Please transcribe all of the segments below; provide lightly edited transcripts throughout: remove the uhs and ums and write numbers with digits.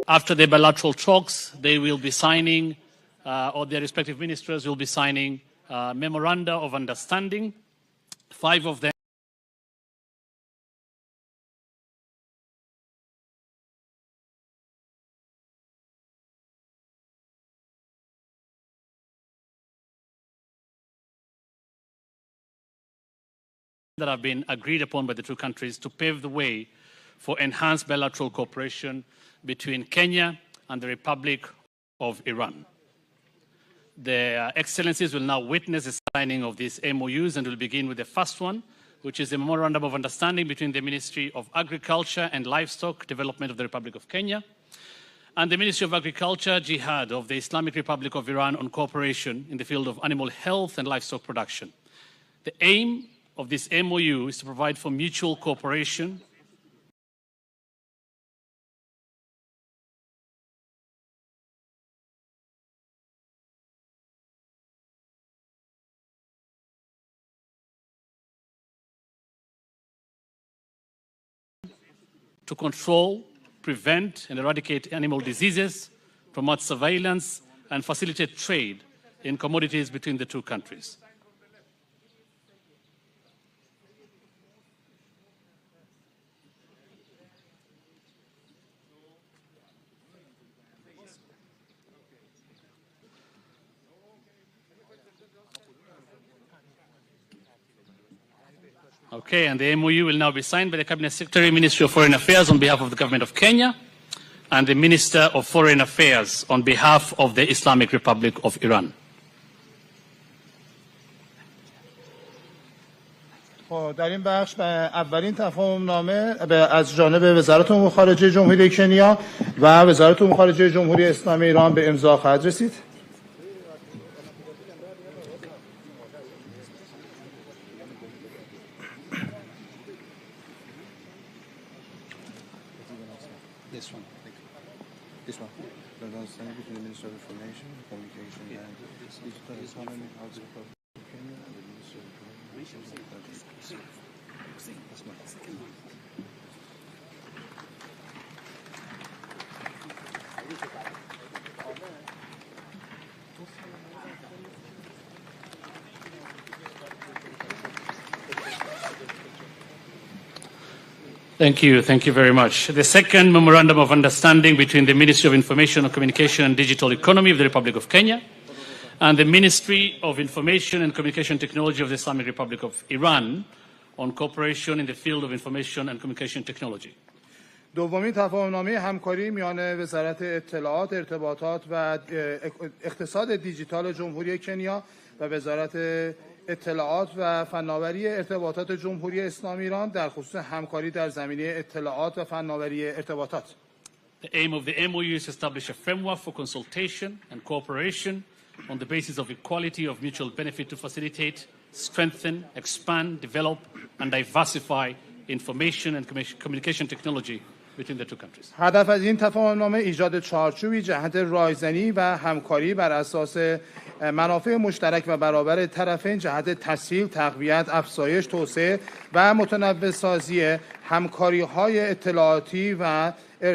After the bilateral talks, they will be signing, or their respective ministers will be signing memoranda of understanding. 5 of them that have been agreed upon by the two countries to pave the way for enhanced bilateral cooperation between Kenya and the Republic of Iran. The Excellencies will now witness the signing of these MOUs, and will begin with the first one, which is a Memorandum of Understanding between the Ministry of Agriculture and Livestock Development of the Republic of Kenya and the Ministry of Agriculture, Jihad of the Islamic Republic of Iran on cooperation in the field of animal health and livestock production. The aim of this MOU is to provide for mutual cooperation to control, prevent, and eradicate animal diseases, promote surveillance, and facilitate trade in commodities between the two countries. Okay, and the MOU will now be signed by the Cabinet Secretary, Ministry of Foreign Affairs on behalf of the Government of Kenya, and the Minister of Foreign Affairs on behalf of the Islamic Republic of Iran. در این بخش اولین تفاهم نامه از جانب وزارت امور خارجه جمهوری کنیا و وزارت امور خارجه جمهوری اسلامی ایران به امضا خواهد رسید. This one. This one. The understanding between the Minister of Information, Communication, and Digital Economy of the Republic of Kenya and the Minister of Information. Thank you. Thank you very much. The second Memorandum of Understanding between the Ministry of Information and Communication and Digital Economy of the Republic of Kenya and the Ministry of Information and Communication Technology of the Islamic Republic of Iran on cooperation in the field of information and communication technology. دومین تفاهمنامه همکاری میان وزارت اطلاعات، ارتباطات و اقتصاد دیجیتال جمهوری کنیا و وزارت اطلاعات و فناوری ارتباطات جمهوری اسلامی ایران در خصوص همکاری در زمینه اطلاعات و فناوری ارتباطات. The aim of the MOU is to establish a framework for consultation and cooperation on the basis of equality of mutual benefit to facilitate, strengthen, expand, develop, and diversify information and communication technology between the two countries. هدف از این تفاهمنامه ایجاد چارچوبی جهت رایزنی و همکاری بر اساس منافع مشترک و برابر طرفین جهت تسهیل، تقویت، افزایش، توسعه و متنوع سازی همکاری‌های اطلاعاتی و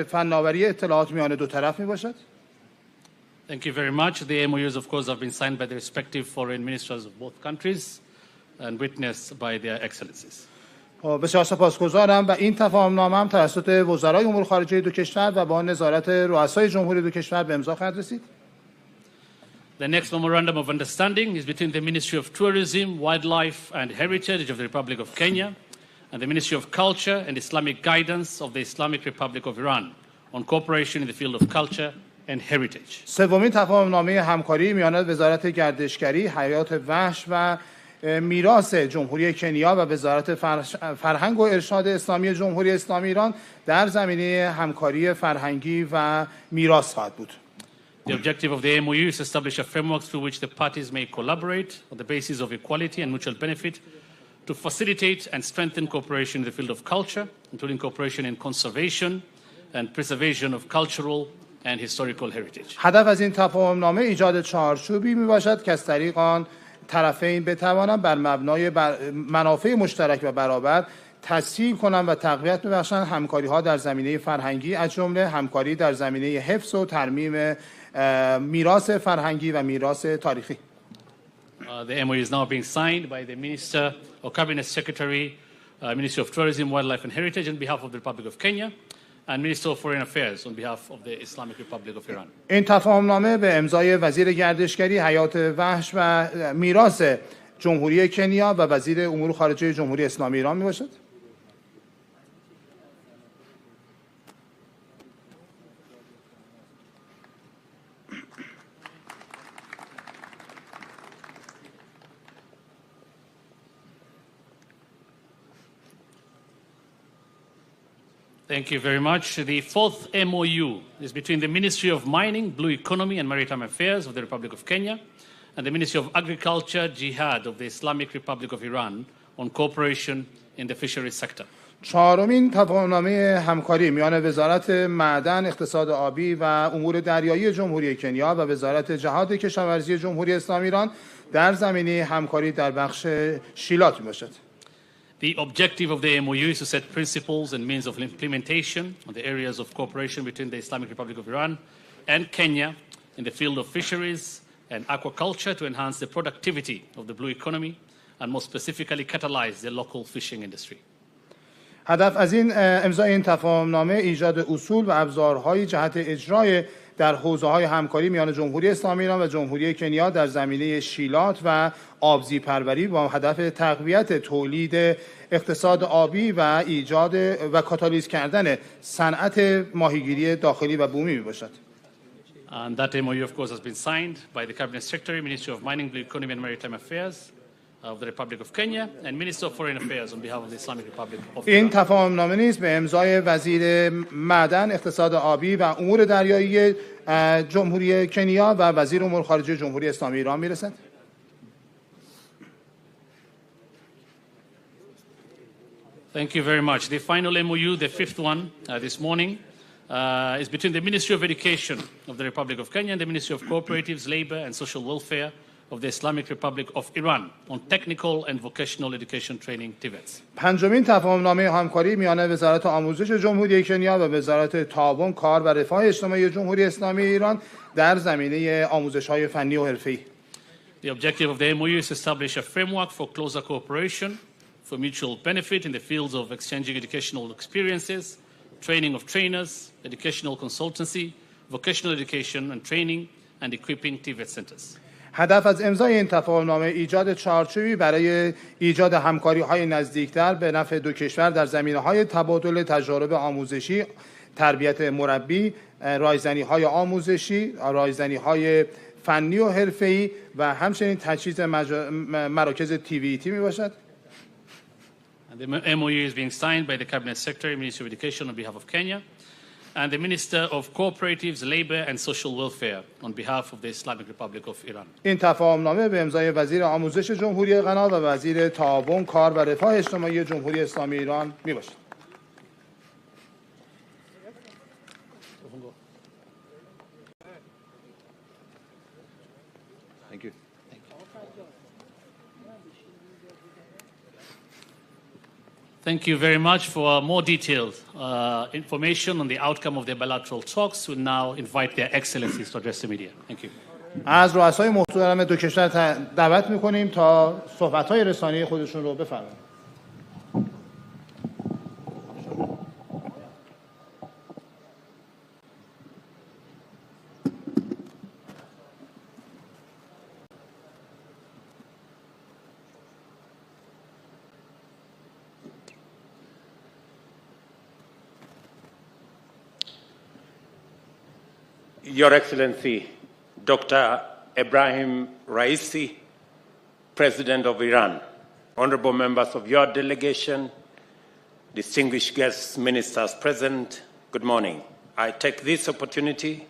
فناوری اطلاعات میان دو طرف میباشد. Thank you very much. The MOUs, of course, have been signed by the respective foreign ministers of both countries and witnessed by their excellencies. بسیار سپاسگزارم و این تفاهمنامه هم توسط وزرای امور خارجه دو کشور و با نظارت رؤسای جمهوری دو کشور به امضا خواهد رسید. The next memorandum of understanding is between the Ministry of Tourism, Wildlife and Heritage of the Republic of Kenya and the Ministry of Culture and Islamic Guidance of the Islamic Republic of Iran on cooperation in the field of culture and heritage. سومین تفاهمنامه همکاری میان وزارت گردشگری، حیات وحش و میراث جمهوری کنیا و وزارت فرهنگ و ارشاد اسلامی جمهوری اسلامی ایران در زمینه همکاری فرهنگی و میراث خواهد بود. The objective of the MOU is to establish a framework through which the parties may collaborate on the basis of equality and mutual benefit to facilitate and strengthen cooperation in the field of culture, including cooperation in conservation and preservation of cultural and historical heritage. هدف از این تفاهمنامه ایجاد چارچوبی میباشد که از طریق آن طرفین بتوانند بر مبنای منافع مشترک و برابر تسهیل کنند و تقویت ببخشند همکاری‌ها در زمینه فرهنگی از جمله همکاری در زمینه حفظ و ترمیم میراث فرهنگی و میراث تاریخی. The MOU is now being signed by the Minister or Cabinet Secretary, Ministry of Tourism, Wildlife and Heritage on behalf of the Republic of Kenya and Minister of Foreign Affairs on behalf of the Islamic Republic of Iran. این تفاهمنامه به امضای وزیر گردشگری، حیات وحش و میراث جمهوری کنیا و وزیر امور خارجه جمهوری اسلامی ایران میباشد. Thank you very much. The fourth MOU is between the Ministry of Mining, Blue Economy and Maritime Affairs of the Republic of Kenya and the Ministry of Agriculture, Jihad of the Islamic Republic of Iran on cooperation in the fisheries sector. چهارمین تفاهمنامه همکاری میان وزارت معدن، اقتصاد آبی و امور دریایی جمهوری کنیا و وزارت جهاد کشاورزی جمهوری اسلامی ایران در زمینه همکاری در بخش شیلات میباشد. The objective of the MOU is to set principles and means of implementation on the areas of cooperation between the Islamic Republic of Iran and Kenya in the field of fisheries and aquaculture to enhance the productivity of the blue economy and more specifically catalyze the local fishing industry. هدف از این امضای این تفاهمنامه ایجاد اصول و ابزارهای جهت اجرای در حوزه‌های همکاری میان جمهوری اسلامی ایران و جمهوری کنیا در زمینه شیلات و آبزی پروری با هدف تقویت تولید اقتصاد آبی و ایجاد و کاتالیز کردن صنعت ماهیگیری داخلی و بومی میباشد. And that MOU of course has been signed by the Cabinet Secretary, Ministry of Mining, Blue Economy and Maritime Affairs of the Republic of Kenya and Minister of Foreign Affairs on behalf of the Islamic Republic of Iran. این تفاهمنامه نیز به امضای وزیر معدن، اقتصاد آبی و امور دریایی جمهوری کنیا و وزیر امور خارجه جمهوری اسلامی ایران میرسد. Thank you very much. The final MOU, the fifth one this morning, is between the Ministry of Education of the Republic of Kenya and the Ministry of Cooperatives, Labor and Social Welfare of the Islamic Republic of Iran on technical and vocational education training TVETs. پنجمین تفاهمنامه همکاری میان وزارت آموزش جمهوری کنیا و وزارت تعاون، کار و رفاه اجتماعی جمهوری اسلامی ایران در زمینه آموزش‌های فنی و حرفه‌ای. The objective of the MOU is to establish a framework for closer cooperation for mutual benefit in the fields of exchanging educational experiences, training of trainers, educational consultancy, vocational education and training, and equipping TVET centers. هدف از امضای این تفاهمنامه ایجاد چارچوبی برای ایجاد همکاری‌های نزدیکتر به نفع دو کشور در زمینه‌های تبادل تجارب آموزشی، تربیت مربی، رایزنی‌های آموزشی، رایزنی‌های فنی و حرفه‌ای و همچنین تجهیز مراکز TVET میباشد. And the MOU is being signed by the Cabinet Secretary, Ministry of Education on behalf of Kenya, and the Minister of Cooperatives, Labor and Social Welfare on behalf of the Islamic Republic of Iran. این تفاهمنامه به امضای وزیر آموزش جمهوری غنا و وزیر تعاون، کار و رفاه اجتماعی جمهوری اسلامی ایران میباشد. Thank you. Thank you very much. For more detailed information on the outcome of the bilateral talks, we'll now invite their excellencies to address the media. Thank you. از رؤسای محترم دو کشور دعوت می‌کنیم تا صحبت‌های رسانه‌ای خودشون رو بفرمایند. Your Excellency, Dr. Ibrahim Raisi, President of Iran, honorable members of your delegation, distinguished guests, ministers present, good morning. I take this opportunity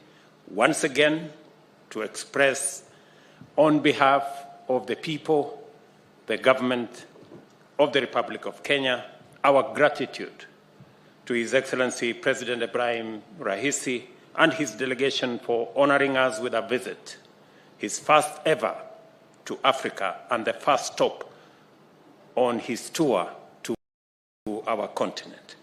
once again to express on behalf of the people, the government of the Republic of Kenya, our gratitude to His Excellency President Ibrahim Raisi and his delegation for honoring us with a visit, his first ever to Africa and the first stop on his tour our continent.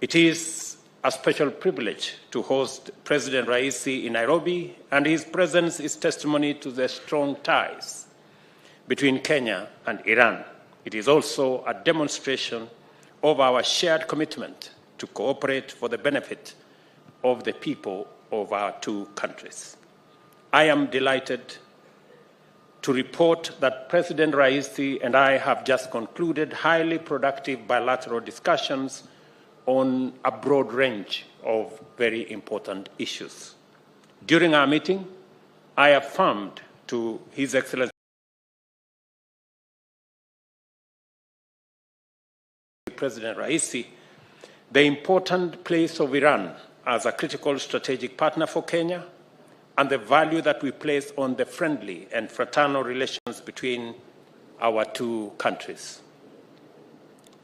It is a special privilege to host President Raisi in Nairobi, and his presence is testimony to the strong ties between Kenya and Iran. It is also a demonstration of our shared commitment to cooperate for the benefit of the people of our two countries. I am delighted to report that President Raisi and I have just concluded highly productive bilateral discussions on a broad range of very important issues. During our meeting, I affirmed to His Excellency President Raisi the important place of Iran as a critical strategic partner for Kenya and the value that we place on the friendly and fraternal relations between our two countries.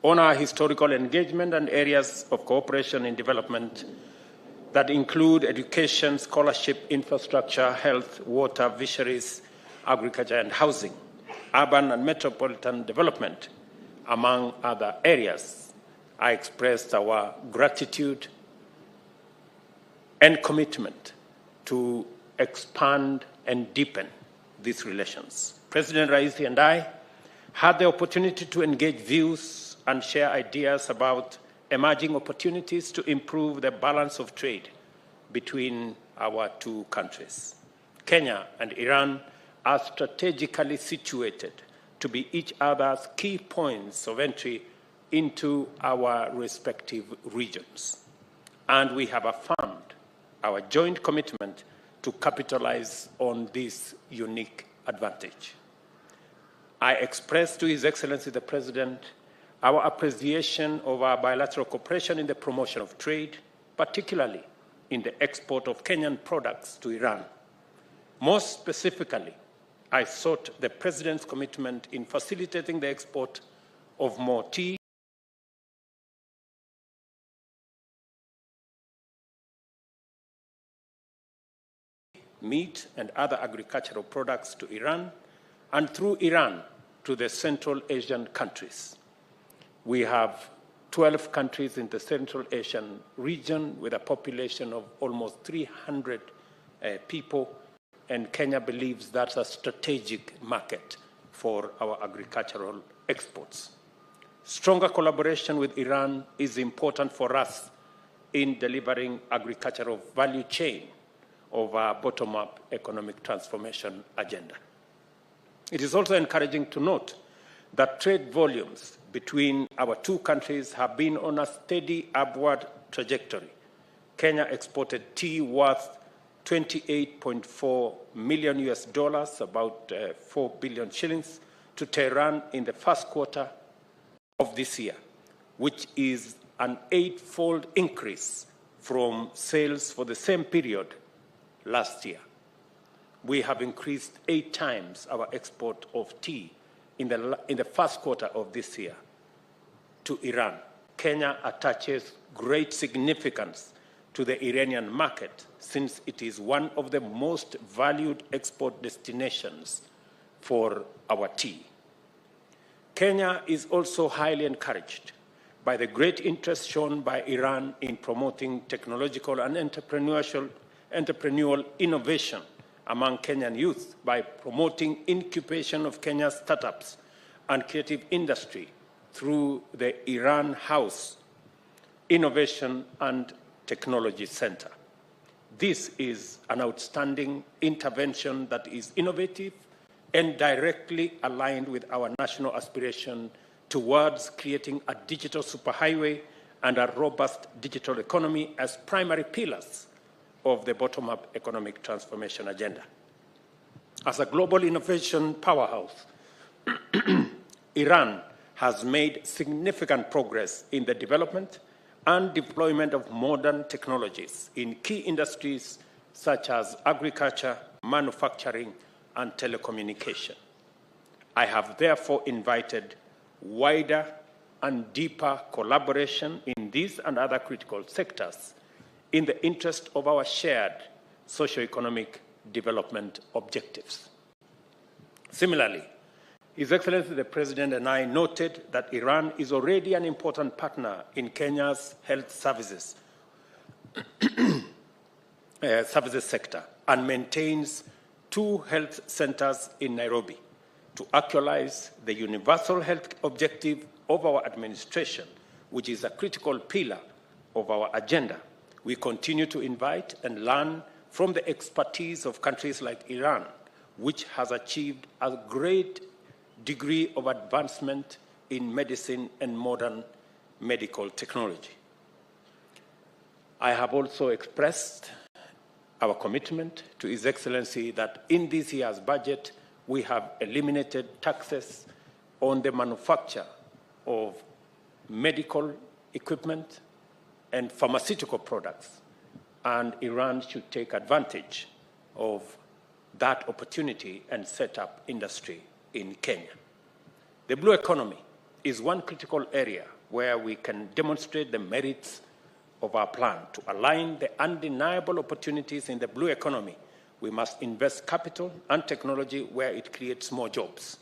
On our historical engagement and areas of cooperation in development that include education, scholarship, infrastructure, health, water, fisheries, agriculture, and housing, urban and metropolitan development, among other areas, I expressed our gratitude and commitment to expand and deepen these relations. President Raisi and I had the opportunity to engage views and share ideas about emerging opportunities to improve the balance of trade between our two countries. Kenya and Iran are strategically situated to be each other's key points of entry into our respective regions. And we have affirmed our joint commitment to capitalize on this unique advantage. I express to His Excellency the President our appreciation of our bilateral cooperation in the promotion of trade, particularly in the export of Kenyan products to Iran. Most specifically, I sought the President's commitment in facilitating the export of more tea, meat, and other agricultural products to Iran, and through Iran to the Central Asian countries. We have 12 countries in the Central Asian region with a population of almost 300 people, and Kenya believes that's a strategic market for our agricultural exports. Stronger collaboration with Iran is important for us in delivering agricultural value chain of our bottom-up economic transformation agenda. It is also encouraging to note that trade volumes between our two countries have been on a steady upward trajectory. Kenya exported tea worth $28.4 million, about 4 billion shillings, to Tehran in the first quarter of this year, which is an 8-fold increase from sales for the same period last year. We have increased 8 times our export of tea in the first quarter of this year to Iran. Kenya attaches great significance to the Iranian market since it is one of the most valued export destinations for our tea. Kenya is also highly encouraged by the great interest shown by Iran in promoting technological and entrepreneurial innovation among Kenyan youth by promoting incubation of Kenya's startups and creative industry through the Iran House Innovation and Technology Center. This is an outstanding intervention that is innovative and directly aligned with our national aspiration towards creating a digital superhighway and a robust digital economy as primary pillars of the bottom-up economic transformation agenda. As a global innovation powerhouse, Iran has made significant progress in the development and deployment of modern technologies in key industries such as agriculture, manufacturing, and telecommunication. I have therefore invited wider and deeper collaboration in these and other critical sectors in the interest of our shared socio-economic development objectives. Similarly, His Excellency the President and I noted that Iran is already an important partner in Kenya's health services sector and maintains 2 health centers in Nairobi. To actualize the universal health objective of our administration, which is a critical pillar of our agenda, we continue to invite and learn from the expertise of countries like Iran, which has achieved a great degree of advancement in medicine and modern medical technology. I have also expressed our commitment to His Excellency that in this year's budget, we have eliminated taxes on the manufacture of medical equipment and pharmaceutical products, and Iran should take advantage of that opportunity and set up industry in Kenya. The blue economy is one critical area where we can demonstrate the merits of our plan. To align the undeniable opportunities in the blue economy, we must invest capital and technology where it creates more jobs,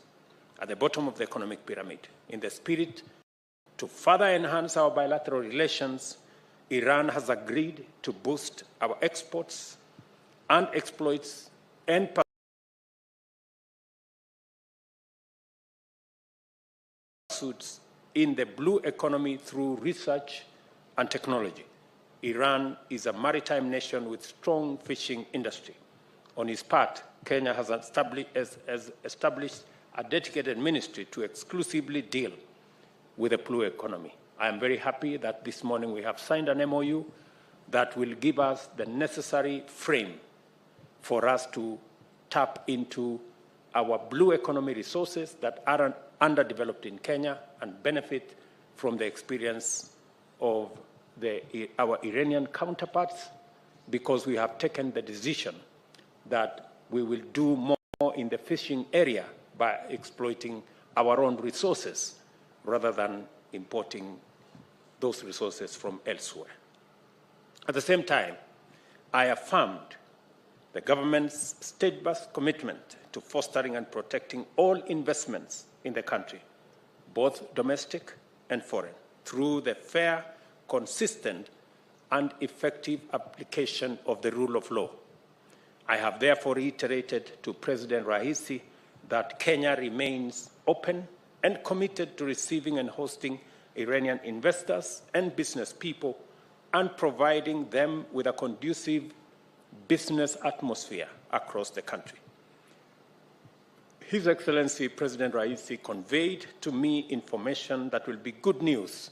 at the bottom of the economic pyramid. In the spirit to further enhance our bilateral relations, Iran has agreed to boost our exports and exploits and pursuits in the blue economy through research and technology. Iran is a maritime nation with strong fishing industry. On its part, Kenya has established a dedicated ministry to exclusively deal with the blue economy. I am very happy that this morning we have signed an MOU that will give us the necessary frame for us to tap into our blue economy resources that are underdeveloped in Kenya and benefit from the experience of our Iranian counterparts, because we have taken the decision that we will do more in the fishing area by exploiting our own resources rather than importing those resources from elsewhere. At the same time, I affirmed the government's steadfast commitment to fostering and protecting all investments in the country, both domestic and foreign, through the fair, consistent, and effective application of the rule of law. I have therefore reiterated to President Raisi that Kenya remains open and committed to receiving and hosting Iranian investors and business people and providing them with a conducive business atmosphere across the country. His Excellency President Raisi conveyed to me information that will be good news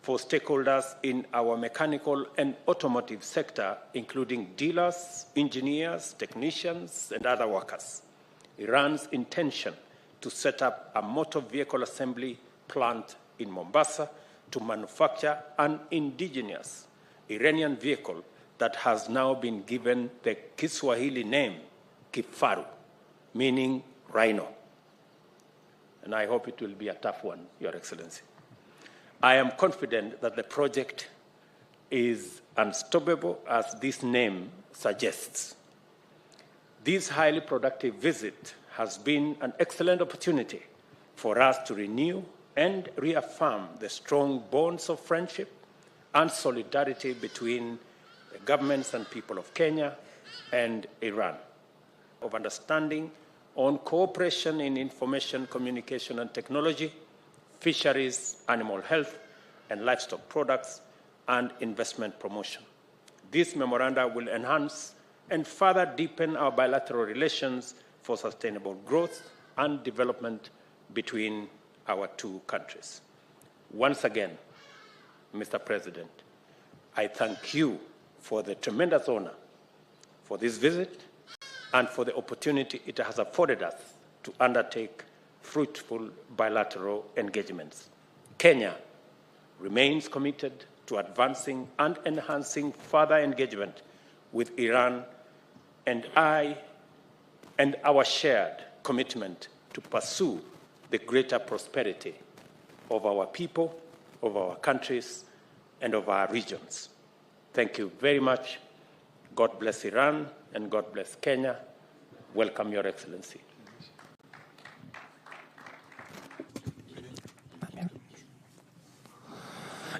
for stakeholders in our mechanical and automotive sector, including dealers, engineers, technicians, and other workers. Iran's intention to set up a motor vehicle assembly plant in Mombasa to manufacture an indigenous Iranian vehicle that has now been given the Kiswahili name Kifaru, meaning rhino. And I hope it will be a tough one, Your Excellency. I am confident that the project is unstoppable, as this name suggests. This highly productive visit has been an excellent opportunity for us to renew and reaffirm the strong bonds of friendship and solidarity between the governments and people of Kenya and Iran, of understanding on cooperation in information, communication, and technology, fisheries, animal health, and livestock products, and investment promotion. This memoranda will enhance and further deepen our bilateral relations for sustainable growth and development between our two countries. Once again, Mr. President, I thank you for the tremendous honor for this visit and for the opportunity it has afforded us to undertake fruitful bilateral engagements. Kenya remains committed to advancing and enhancing further engagement with Iran, and our shared commitment to pursue the greater prosperity of our people, of our countries, and of our regions. Thank you very much. God bless Iran and God bless Kenya. Welcome, Your Excellency.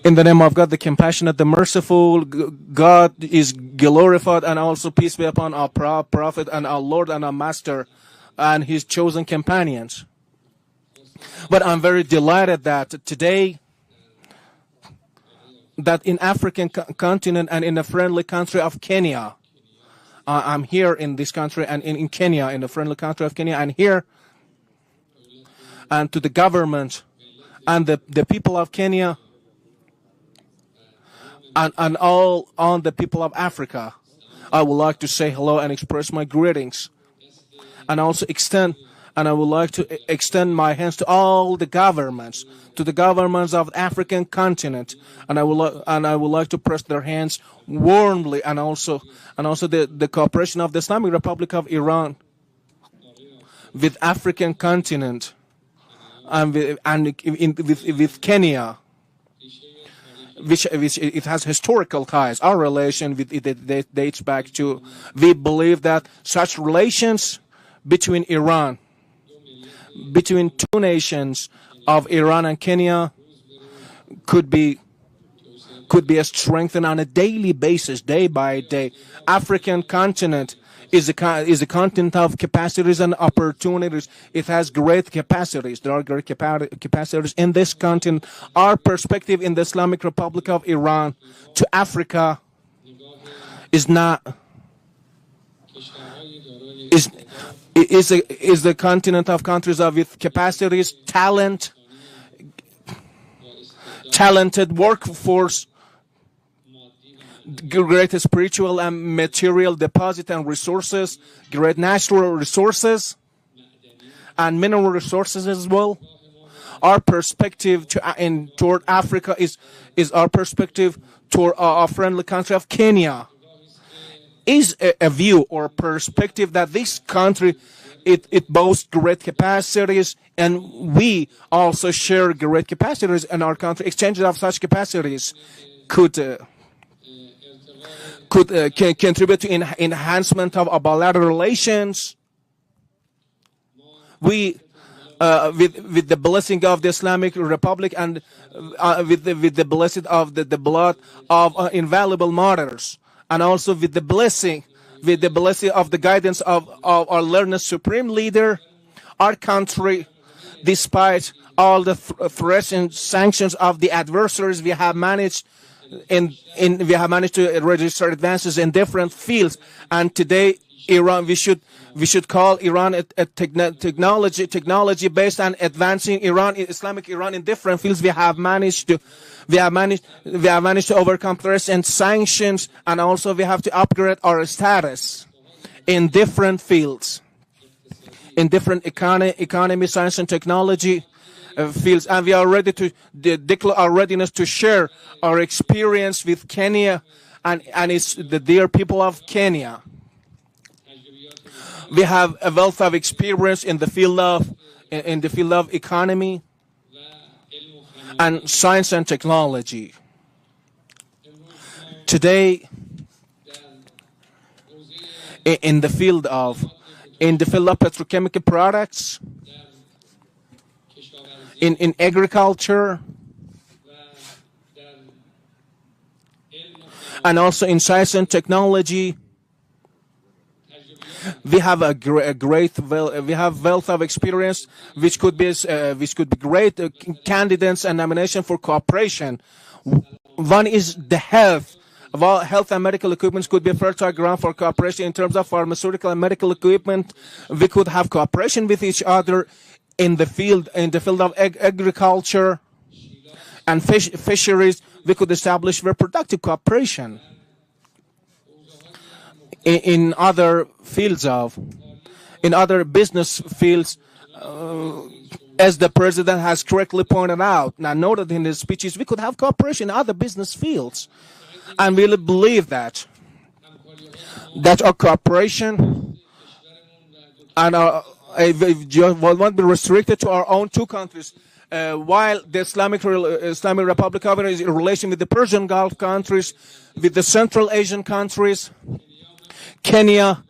In the name of God, the compassionate, the merciful, God is glorified, and also peace be upon our prophet and our Lord and our Master and his chosen companions. But I'm very delighted that today, that in African continent and in the friendly country of Kenya, I'm here in this country and in Kenya, in the friendly country of Kenya, and here, and to the government and the people of Kenya, and all on the people of Africa, I would like to say hello and express my greetings, and also I would like to extend my hands to all the governments, to the governments of the African continent, and I would like to press their hands warmly, and also the cooperation of the Islamic Republic of Iran with African continent and with Kenya, which it has historical ties. Our relation with it dates back to, we believe that such relations between two nations of Iran and Kenya could be strengthened on a daily basis, day by day. African continent is a continent of capacities and opportunities. It has great capacities. There are great capacities in this continent. Our perspective in the Islamic Republic of Iran to Africa is the continent of countries with capacities, talented workforce, great spiritual and material deposit and resources, great natural resources and mineral resources as well. Our perspective toward Africa is our perspective toward our friendly country of Kenya is a view or perspective that this country it boasts great capacities, and we also share great capacities in our country. Exchanges of such capacities could contribute to enhancement of our bilateral relations. We, with the blessing of the Islamic Republic and with the blessing of the blood of invaluable martyrs, and also with the blessing of the guidance of our learned supreme leader, our country, despite all the threats and sanctions of the adversaries, we have managed to register advances in different fields. And today, Iran, we should call Iran a technology based on advancing Islamic Iran in different fields. We have managed to overcome threats and sanctions, and also we have to upgrade our status in different fields, in different economy, science and technology fields, and we are ready to declare our readiness to share our experience with Kenya and it's the dear people of Kenya. We have a wealth of experience in the field of economy and science and technology. Today, in the field of petrochemical products, in agriculture, and also in science and technology, we have we have wealth of experience, which could be great candidates and nomination for cooperation. One is the health. Health and medical equipment could be a fertile ground for cooperation in terms of pharmaceutical and medical equipment. We could have cooperation with each other in the field of agriculture and fisheries. We could establish reproductive cooperation. In other business fields, as the president has correctly pointed out, now noted in his speeches, we could have cooperation in other business fields. And we really believe that our cooperation and won't be restricted to our own two countries. While the Islamic Republic of Iran is in relation with the Persian Gulf countries, with the Central Asian countries, Kenya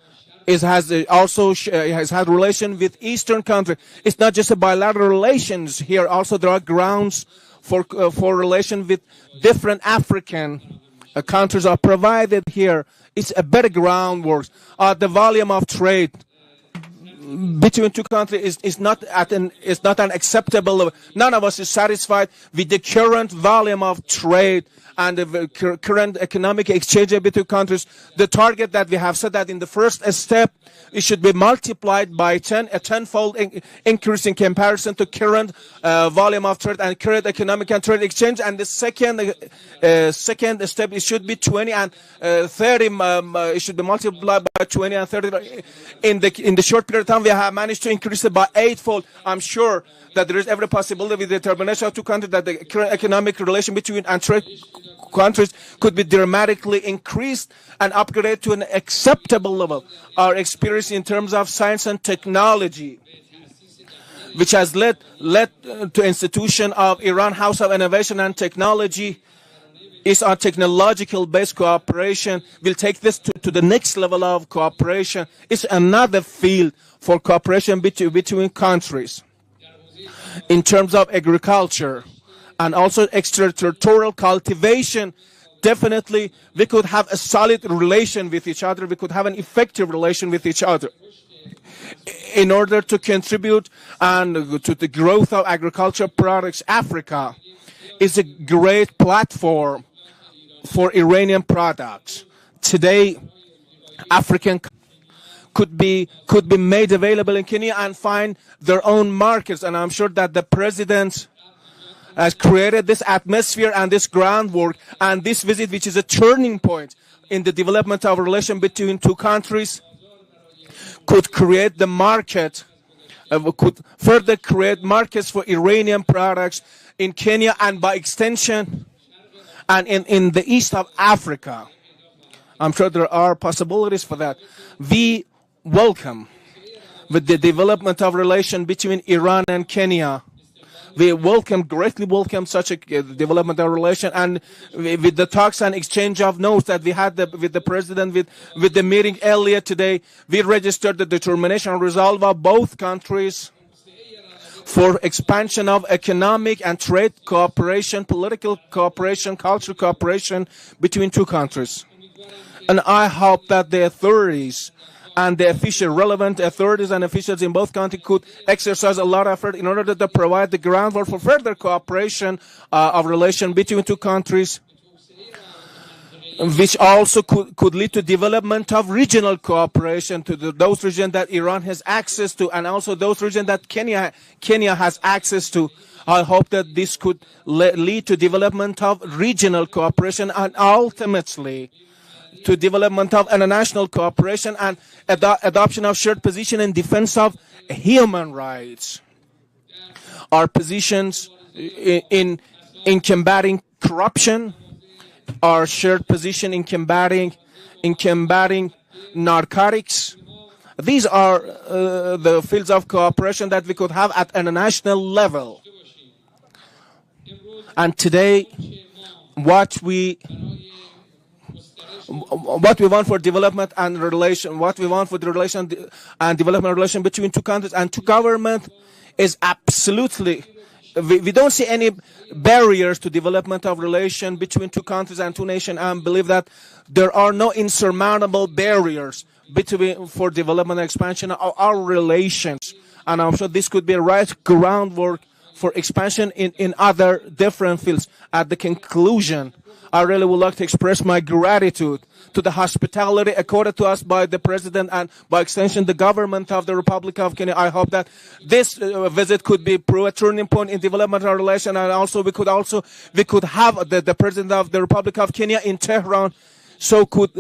has had relation with Eastern countries. It's not just a bilateral relations here. Also, there are grounds for relation with different African countries are provided here. It's a better groundwork. The volume of trade between two countries is not an acceptable level. None of us is satisfied with the current volume of trade and the current economic exchange between countries. The target that we have set that in the first step, it should be multiplied by 10, a tenfold increase in comparison to current volume of trade and current economic and trade exchange. And the second step, it should be 20 and 30. It should be multiplied by 20 and 30. In the short period of time, we have managed to increase it by 8-fold. I'm sure that there is every possibility with the determination of two countries that the current economic relation between and trade countries could be dramatically increased and upgraded to an acceptable level. Our experience in terms of science and technology, which has led to institution of Iran House of Innovation and Technology, is our technological-based cooperation. We'll take this to the next level of cooperation. It's another field for cooperation between countries. In terms of agriculture and also extraterritorial cultivation, definitely we could have a solid relation with each other. We could have an effective relation with each other in order to contribute and to the growth of agricultural products. Africa is a great platform for Iranian products. Today, African could be made available in Kenya and find their own markets. And I'm sure that the president has created this atmosphere and this groundwork, and this visit, which is a turning point in the development of a relation between two countries, could create the market, could further create markets for Iranian products in Kenya and by extension and in the east of Africa. I'm sure there are possibilities for that. We welcome with the development of relation between Iran and Kenya. We greatly welcome such a development of relation, and with the talks and exchange of notes that we had with the president, with the meeting earlier today, we registered the determination and resolve of both countries for expansion of economic and trade cooperation, political cooperation, cultural cooperation between two countries. And I hope that the authorities and the relevant authorities and officials in both countries could exercise a lot of effort in order to provide the groundwork for further cooperation of relation between two countries, which also could lead to development of regional cooperation to those regions that Iran has access to, and also those regions that Kenya has access to. I hope that this could lead to development of regional cooperation and ultimately to development of international cooperation and adoption of shared position in defense of human rights. Our positions in combating corruption, our shared position in combating narcotics. These are the fields of cooperation that we could have at international level. And today, what we want for development and relation, what we want for the relation and development relation between two countries and two governments is absolutely, we don't see any barriers to development of relation between two countries and two nations, and believe that there are no insurmountable barriers for development and expansion of our relations. And I'm sure this could be a right groundwork for expansion in other different fields. At the conclusion, I really would like to express my gratitude to the hospitality accorded to us by the President and by extension the government of the Republic of Kenya. I hope that this visit could be a turning point in development of relations, and also we could have the President of the Republic of Kenya in Tehran, so could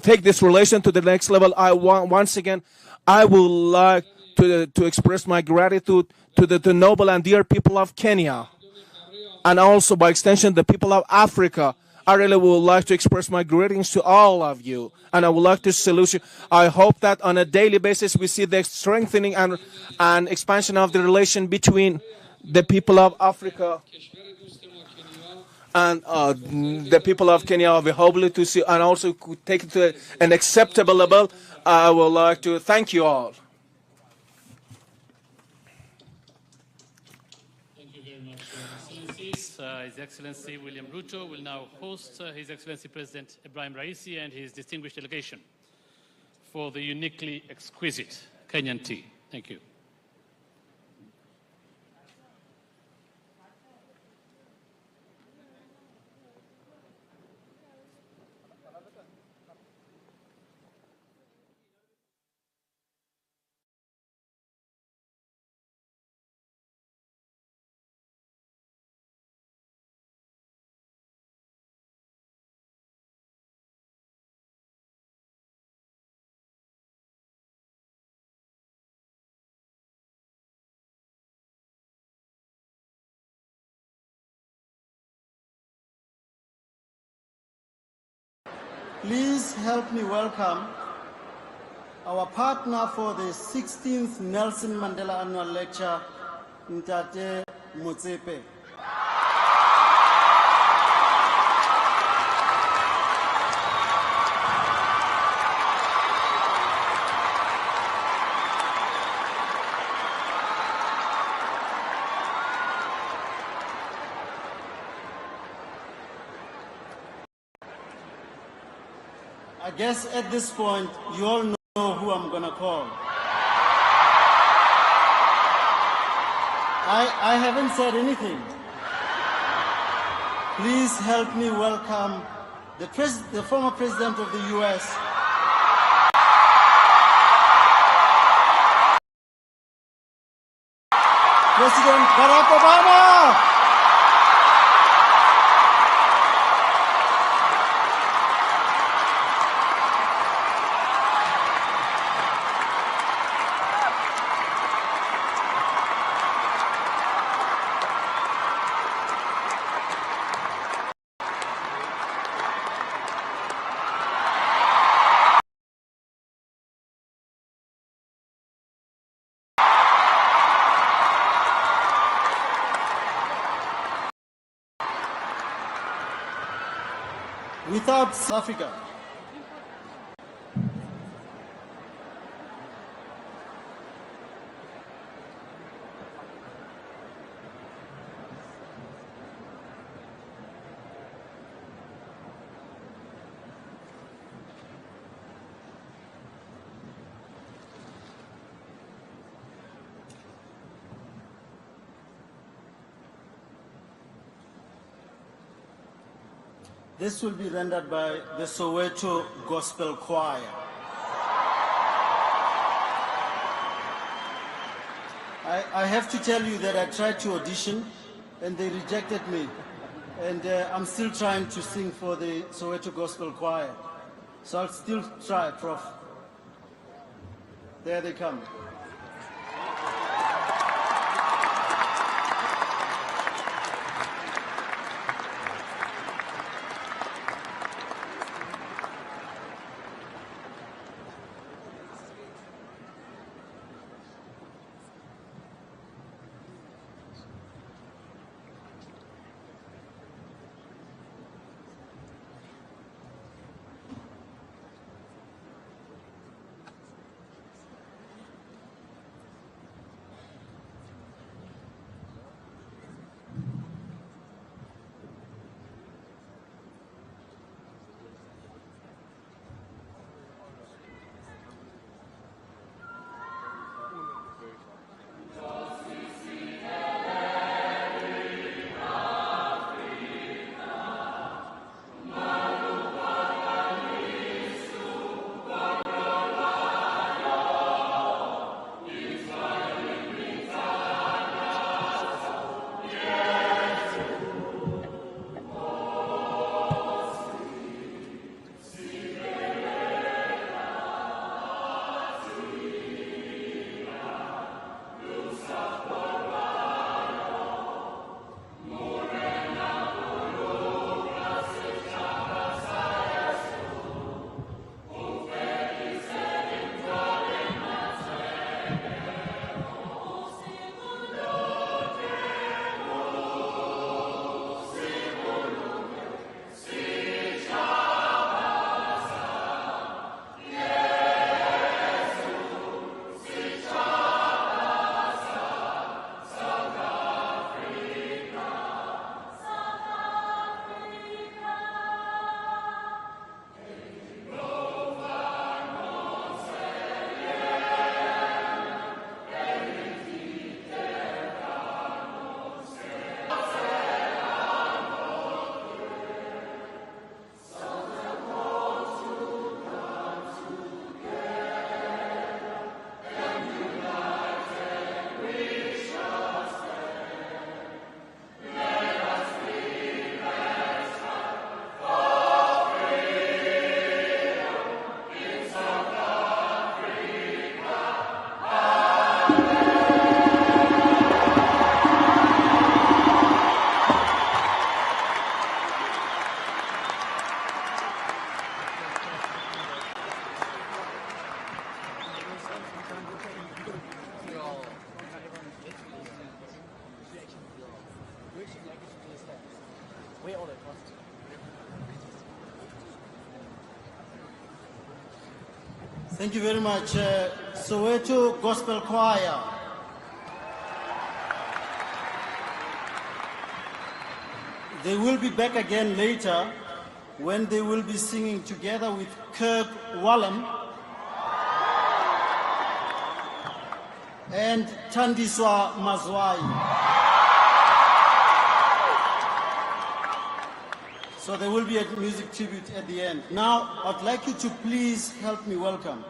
take this relation to the next level. Once again, I would like to express my gratitude to the noble and dear people of Kenya, and also by extension the people of Africa. I really would like to express my greetings to all of you, and I would like to salute you. I hope that on a daily basis we see the strengthening and expansion of the relation between the people of Africa and the people of Kenya. We hope to see and also could take it to an acceptable level. I would like to thank you all. Thank you very much, Your Excellencies. His Excellency William Ruto will now host His Excellency President Ibrahim Raisi and his distinguished delegation for the uniquely exquisite Kenyan tea. Thank you. Please help me welcome our partner for the 16th Nelson Mandela Annual Lecture, Ntate Motsepe. I guess at this point, you all know who I'm going to call. I haven't said anything. Please help me welcome the former President of the U.S., President Barack Obama. Without South Africa. This will be rendered by the Soweto Gospel Choir. I have to tell you that I tried to audition and they rejected me. And I'm still trying to sing for the Soweto Gospel Choir. So I'll still try, Prof. There they come. Thank you very much. Soweto Gospel Choir. They will be back again later when they will be singing together with Kirk Whalum and Thandiswa Mazwai. So there will be a music tribute at the end. Now, I'd like you to please help me welcome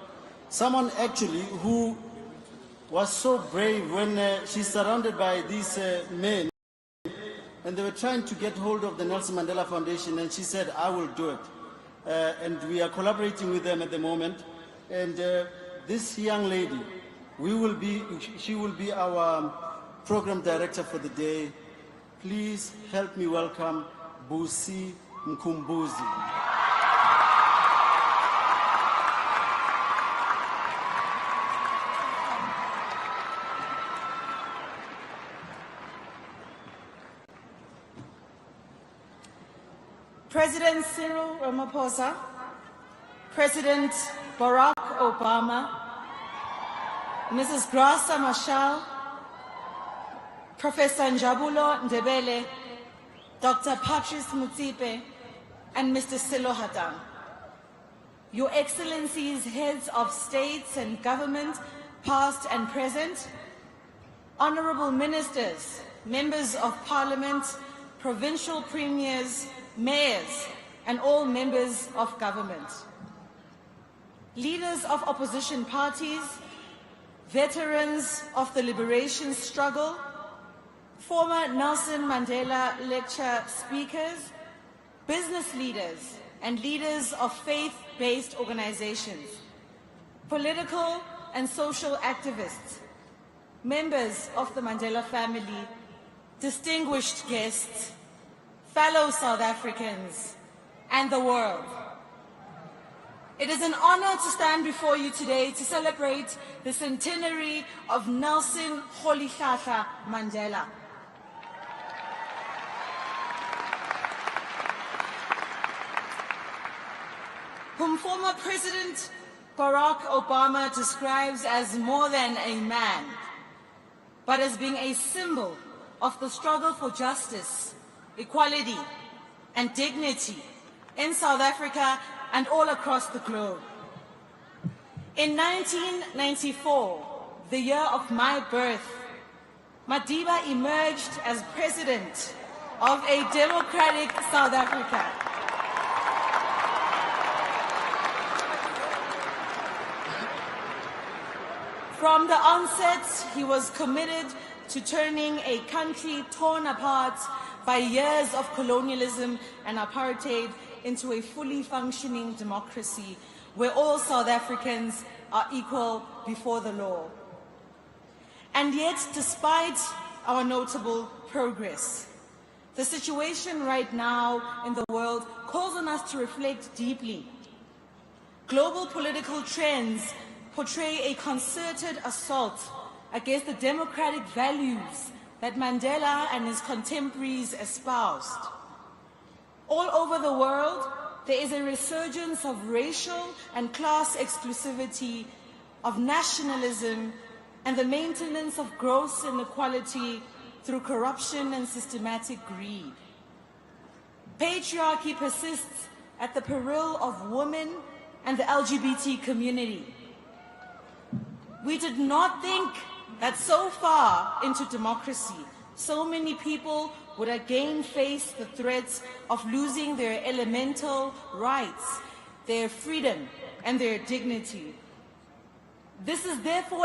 someone actually who was so brave when she's surrounded by these men and they were trying to get hold of the Nelson Mandela Foundation, and she said, I will do it. And we are collaborating with them at the moment. And this young lady, she will be our program director for the day. Please help me welcome Busi Mkumbuzi. President Cyril Ramaphosa, President Barack Obama, Mrs. Graça Machel, Professor Njabulo Ndebele, Dr. Patrice Motsepe, and Mr. Sello Hatang. Your Excellencies, heads of states and government, past and present, honorable ministers, members of parliament, provincial premiers, mayors, and all members of government, leaders of opposition parties, veterans of the liberation struggle, former Nelson Mandela lecture speakers, business leaders, and leaders of faith-based organizations, political and social activists, members of the Mandela family, distinguished guests, fellow South Africans, and the world. It is an honor to stand before you today to celebrate the centenary of Nelson Rolihlahla Mandela. Whom former President Barack Obama describes as more than a man, but as being a symbol of the struggle for justice, equality, and dignity in South Africa and all across the globe. In 1994, the year of my birth, Madiba emerged as president of a democratic South Africa. From the onset, he was committed to turning a country torn apart by years of colonialism and apartheid into a fully functioning democracy where all South Africans are equal before the law. And yet, despite our notable progress, the situation right now in the world calls on us to reflect deeply. Global political trends portray a concerted assault against the democratic values that Mandela and his contemporaries espoused. All over the world, there is a resurgence of racial and class exclusivity, of nationalism, and the maintenance of gross inequality through corruption and systematic greed. Patriarchy persists at the peril of women and the LGBT community. We did not think that so far into democracy, so many people would again face the threats of losing their elemental rights, their freedom, and their dignity. This is therefore